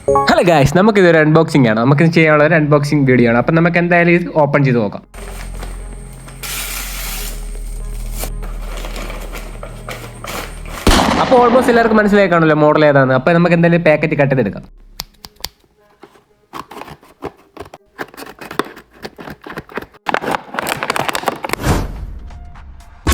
Hello guys, നമുക്കിതൊരു unboxing ആണ്. നമുക്ക് ചെയ്യാനുള്ള ഒരു അൺബോക്സിംഗ് വീഡിയോ ആണ്. അപ്പം നമുക്ക് എന്തായാലും ഇത് ഓപ്പൺ ചെയ്ത് നോക്കാം. അപ്പോൾ ഓൾമോസ്റ്റ് എല്ലാവർക്കും മനസ്സിലായി കാണുമല്ലോ മോഡൽ ഏതാണ്. അപ്പോൾ നമുക്ക് എന്തായാലും പാക്കറ്റ് കട്ട് ചെയ്തെടുക്കാം.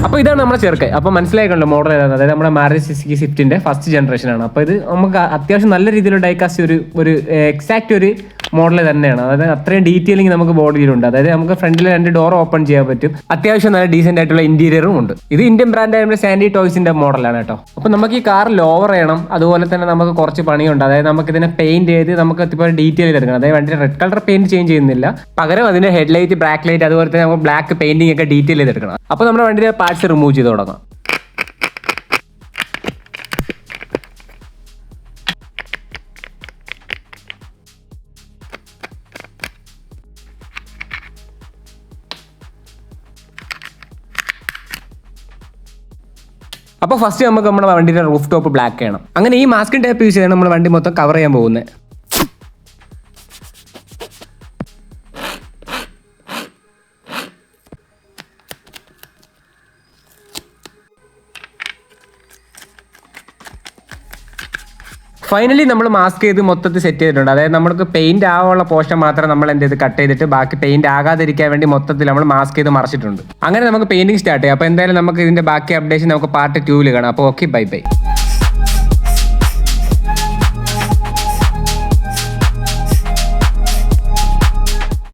അപ്പോൾ ഇതാണ് നമ്മുടെ ചെറുക്കൻ. അപ്പോൾ മനസ്സിലായിക്കണല്ലോ മോഡൽ ഏതാണ്. അതായത് നമ്മുടെ മാരുതി സുസുക്കി സ്വിഫ്റ്റിന്റെ ഫസ്റ്റ് ജനറേഷൻ ആണ്. അപ്പോൾ ഇത് നമുക്ക് അത്യാവശ്യം നല്ല രീതിയിൽ ഡൈകാസ്റ്റ് ഒരു എക്സാക്ട് ഒരു മോഡൽ തന്നെയാണ്. അതായത് അത്രയും ഡീറ്റെയിലിംഗ് നമുക്ക് ബോഡിയിലുണ്ട്. അതായത് നമുക്ക് ഫ്രണ്ടിൽ 2 ഡോർ ഓപ്പൺ ചെയ്യാൻ പറ്റും. അത്യാവശ്യം നല്ല ഡീസെന്റ് ആയിട്ടുള്ള ഇന്റീരിയറും ഉണ്ട്. ഇത് ഇന്ത്യൻ ബ്രാൻഡായ സാൻഡി ടോയ്സിന്റെ മോഡലാണ് കേട്ടോ. അപ്പോൾ നമുക്ക് ഈ കാർ ലോവർ ചെയ്യണം. അതുപോലെ തന്നെ നമുക്ക് കുറച്ച് പണിയുണ്ട്. അതായത് നമുക്ക് ഇതിനെ പെയിന്റ് ചെയ്ത് നമുക്ക് ഇപ്പോൾ ഡീറ്റെയിൽ എടുക്കണം. അതായത് വണ്ടി റെഡ് കളർ പെയിന്റ് ചേഞ്ച് ചെയ്യുന്നില്ല, പകരം അതിന്റെ ഹെഡ്ലൈറ്റ്, ബ്രാക്ക് ലൈറ്റ്, അതുപോലെ തന്നെ നമുക്ക് ബ്ലാക്ക് പെയിന്റിംഗ് ഒക്കെ ഡീറ്റെയിൽ ചെയ്തെടുക്കണം. അപ്പോൾ നമ്മുടെ വണ്ടിയുടെ പാർട്സ് റിമൂവ് ചെയ്ത് തുടങ്ങാം. അപ്പോൾ ഫസ്റ്റ് നമുക്ക് നമ്മുടെ വണ്ടിയുടെ റൂഫ് ടോപ്പ് ബ്ലാക്ക് ചെയ്യണം. അങ്ങനെ ഈ മാസ്കിൻ ടേപ്പ് യൂസ് ചെയ്താണ് നമ്മൾ വണ്ടി മൊത്തം കവർ ചെയ്യാൻ പോകുന്നത്. ഫൈനലി നമ്മൾ മാസ്ക് ചെയ്ത് മൊത്തത്തിൽ സെറ്റ് ചെയ്തിട്ടുണ്ട്. അതായത് നമുക്ക് പെയിന്റ് ആവാനുള്ള പോർഷൻ മാത്രം നമ്മൾ എന്ത് ചെയ്ത് കട്ട് ചെയ്തിട്ട് ബാക്കി പെയിന്റ് ആകാതിരിക്കാൻ വേണ്ടി മൊത്തത്തിൽ നമ്മൾ മാസ്ക് ചെയ്ത് മറച്ചിട്ടുണ്ട്. അങ്ങനെ നമുക്ക് പെയിന്റിംഗ് സ്റ്റാർട്ട് ചെയ്യാം. അപ്പോൾ എന്തായാലും നമുക്ക് ഇതിന്റെ ബാക്കി അപ്ഡേഷൻ നമുക്ക് പാർട്ട് 2 കാണാം. അപ്പോൾ ഓക്കെ, ബൈ ബൈ.